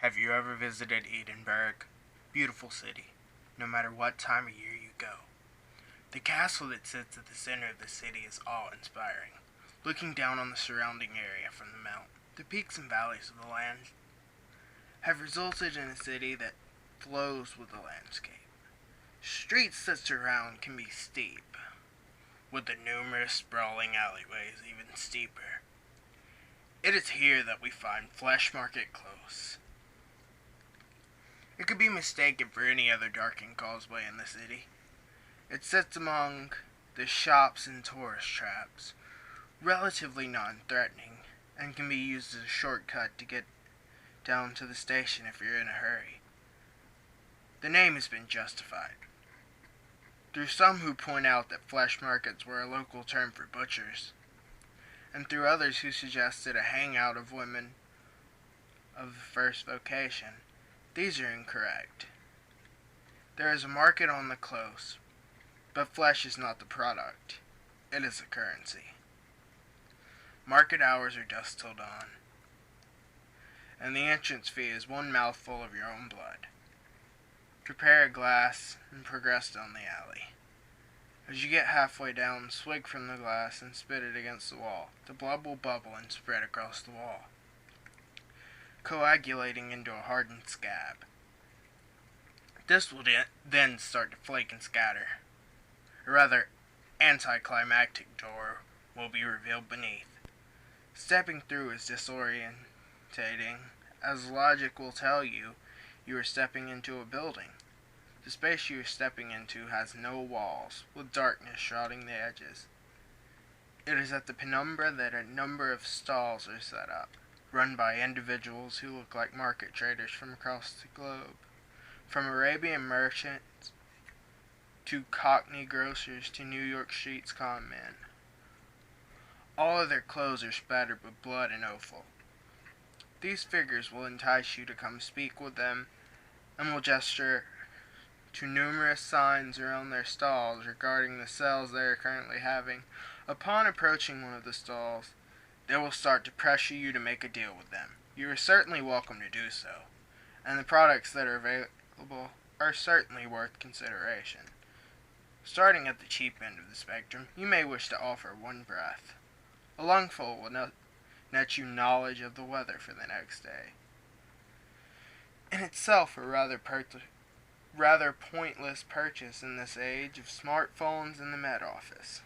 Have you ever visited Edinburgh? Beautiful city, no matter what time of year you go. The castle that sits at the center of the city is awe-inspiring. Looking down on the surrounding area from the mount, the peaks and valleys of the land have resulted in a city that flows with the landscape. Streets that surround can be steep, with the numerous sprawling alleyways even steeper. It is here that we find Flesh Market Close. It could be mistaken for any other darkened causeway in the city. It sits among the shops and tourist traps, relatively non-threatening, and can be used as a shortcut to get down to the station if you're in a hurry. The name has been justified through some who point out that flesh markets were a local term for butchers, and through others who suggested a hangout of women of the first vocation. These are incorrect. There is a market on the close, but flesh is not the product. It is a currency. Market hours are dusk till dawn, and the entrance fee is one mouthful of your own blood. Prepare a glass and progress down the alley. As you get halfway down, swig from the glass and spit it against the wall. The blood will bubble and spread across the wall, coagulating into a hardened scab. This will then start to flake and scatter. A rather anticlimactic door will be revealed beneath. Stepping through is disorientating, as logic will tell you you are stepping into a building. The space you are stepping into has no walls, with darkness shrouding the edges. It is at the penumbra that a number of stalls are set up, run by individuals who look like market traders from across the globe. From Arabian merchants to Cockney grocers to New York streets con men. All of their clothes are spattered with blood and offal. These figures will entice you to come speak with them and will gesture to numerous signs around their stalls regarding the sales they are currently having. Upon approaching one of the stalls, they will start to pressure you to make a deal with them. You are certainly welcome to do so, and the products that are available are certainly worth consideration. Starting at the cheap end of the spectrum, you may wish to offer one breath. A lungful will net you knowledge of the weather for the next day. In itself a rather pointless purchase in this age of smartphones and the Met Office,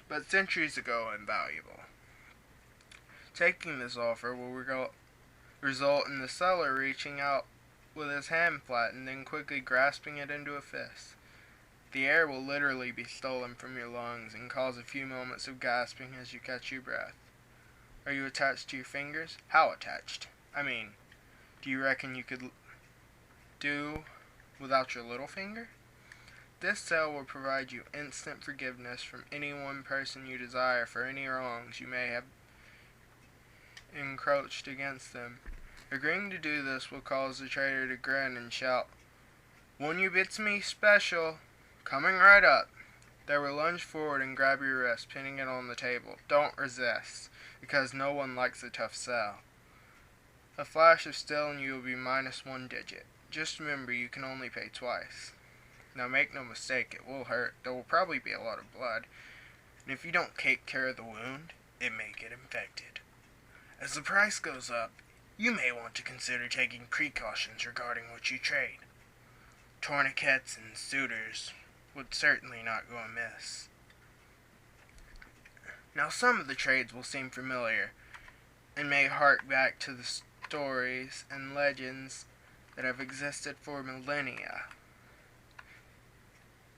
but centuries ago invaluable. Taking this offer will result in the seller reaching out with his hand flattened and quickly grasping it into a fist. The air will literally be stolen from your lungs and cause a few moments of gasping as you catch your breath. Are you attached to your fingers? How attached? I mean, do you reckon you could do without your little finger? This sale will provide you instant forgiveness from any one person you desire for any wrongs you may have encroached against them. Agreeing to do this will cause the trader to grin and shout, "One you bits me special, coming right up." They will lunge forward and grab your wrist, pinning it on the table. Don't resist, because no one likes a tough sell. A flash of steel and you will be minus one digit. Just remember, you can only pay twice. Now make no mistake, it will hurt. There will probably be a lot of blood, and if you don't take care of the wound, it may get infected. As the price goes up, you may want to consider taking precautions regarding what you trade. Tourniquets and suitors would certainly not go amiss. Now some of the trades will seem familiar, and may hark back to the stories and legends that have existed for millennia.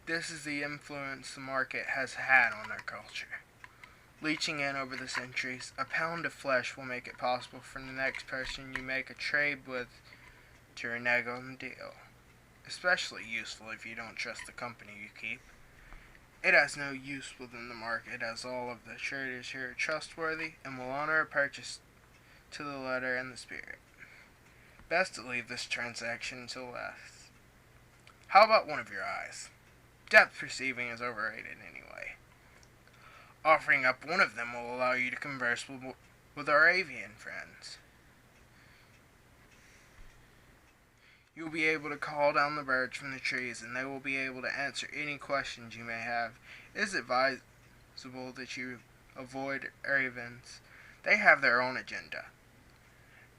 This is the influence the market has had on our culture. Leaching in over the centuries, a pound of flesh will make it possible for the next person you make a trade with to renege on the deal. Especially useful if you don't trust the company you keep. It has no use within the market, as all of the traders here are trustworthy and will honor a purchase to the letter and the spirit. Best to leave this transaction until last. How about one of your eyes? Depth perceiving is overrated anyway. Offering up one of them will allow you to converse with our avian friends. You'll be able to call down the birds from the trees, and they will be able to answer any questions you may have. It is advisable that you avoid ravens. They have their own agenda,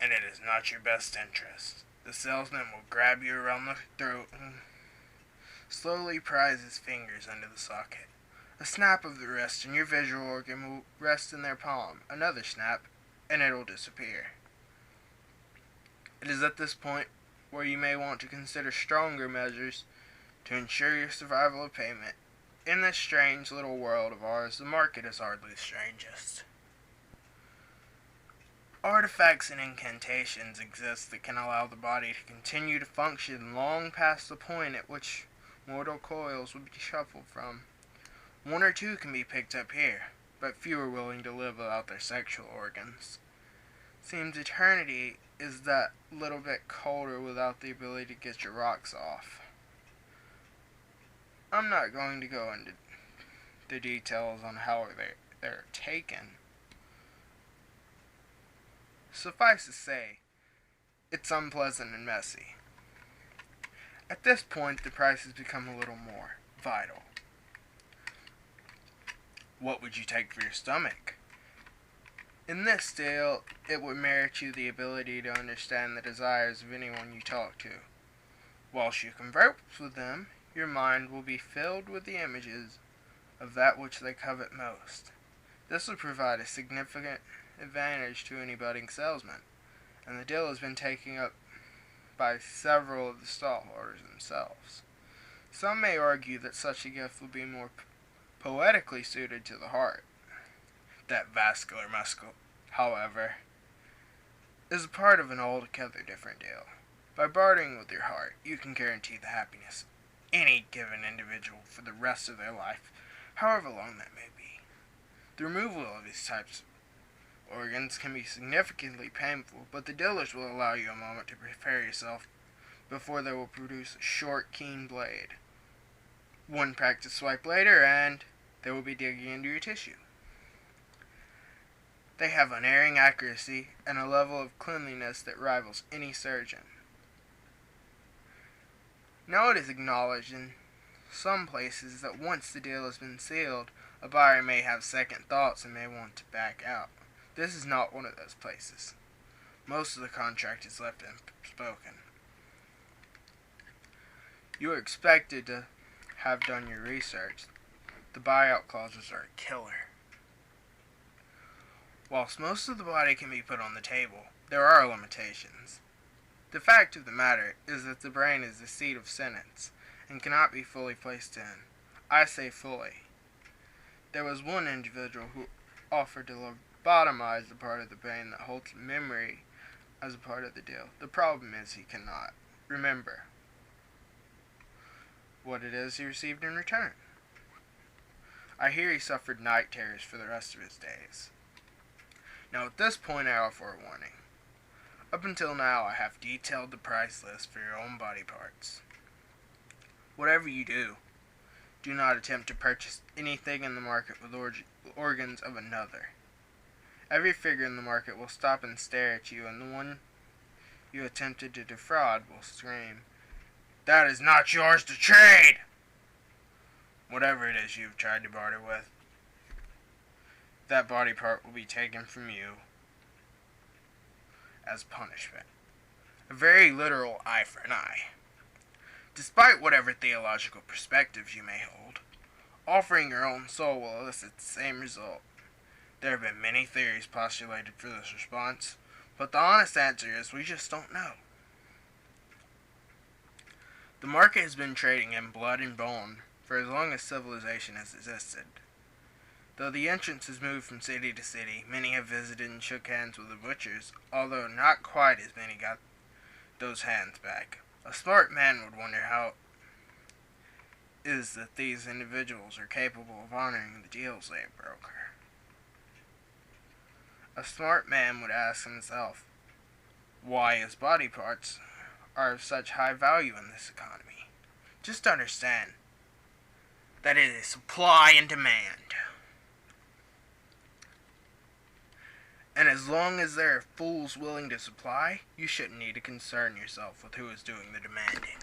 and it is not your best interest. The salesman will grab you around the throat and slowly prise his fingers into the socket. A snap of the wrist and your visual organ will rest in their palm. Another snap, and it will disappear. It is at this point where you may want to consider stronger measures to ensure your survival of payment. In this strange little world of ours, the market is hardly the strangest. Artifacts and incantations exist that can allow the body to continue to function long past the point at which mortal coils would be shuffled from. One or two can be picked up here, but few are willing to live without their sexual organs. Seems eternity is that little bit colder without the ability to get your rocks off. I'm not going to go into the details on how they're taken. Suffice to say, it's unpleasant and messy. At this point, the prices become a little more vital. What would you take for your stomach? In this deal, it would merit you the ability to understand the desires of anyone you talk to. Whilst you converse with them, your mind will be filled with the images of that which they covet most. This will provide a significant advantage to any budding salesman, and the deal has been taken up by several of the stallholders themselves. Some may argue that such a gift would be more poetically suited to the heart. That vascular muscle, however, is a part of an altogether different deal. By bartering with your heart, you can guarantee the happiness of any given individual for the rest of their life, however long that may be. The removal of these types of organs can be significantly painful, but the dealers will allow you a moment to prepare yourself before they will produce a short, keen blade. One practice swipe later, and they will be digging into your tissue. They have unerring accuracy and a level of cleanliness that rivals any surgeon. Now it is acknowledged in some places that once the deal has been sealed, a buyer may have second thoughts and may want to back out. This is not one of those places. Most of the contract is left unspoken. You are expected to have done your research. The buyout clauses are a killer. Whilst most of the body can be put on the table, there are limitations. The fact of the matter is that the brain is the seat of sentence and cannot be fully placed in. I say fully. There was one individual who offered to lobotomize the part of the brain that holds memory as a part of the deal. The problem is he cannot remember what it is he received in return. I hear he suffered night terrors for the rest of his days. Now at this point I offer a warning. Up until now I have detailed the price list for your own body parts. Whatever you do, do not attempt to purchase anything in the market with organs of another. Every figure in the market will stop and stare at you, and the one you attempted to defraud will scream, "That is not yours to trade!" Whatever it is you've tried to barter with, that body part will be taken from you as punishment. A very literal eye for an eye. Despite whatever theological perspectives you may hold, offering your own soul will elicit the same result. There have been many theories postulated for this response, but the honest answer is we just don't know. The market has been trading in blood and bone for as long as civilization has existed. Though the entrance has moved from city to city, many have visited and shook hands with the butchers, although not quite as many got those hands back. A smart man would wonder how it is that these individuals are capable of honoring the deals they broker. A smart man would ask himself why his body parts are of such high value in this economy. Just understand that it is supply and demand. And as long as there are fools willing to supply, you shouldn't need to concern yourself with who is doing the demanding.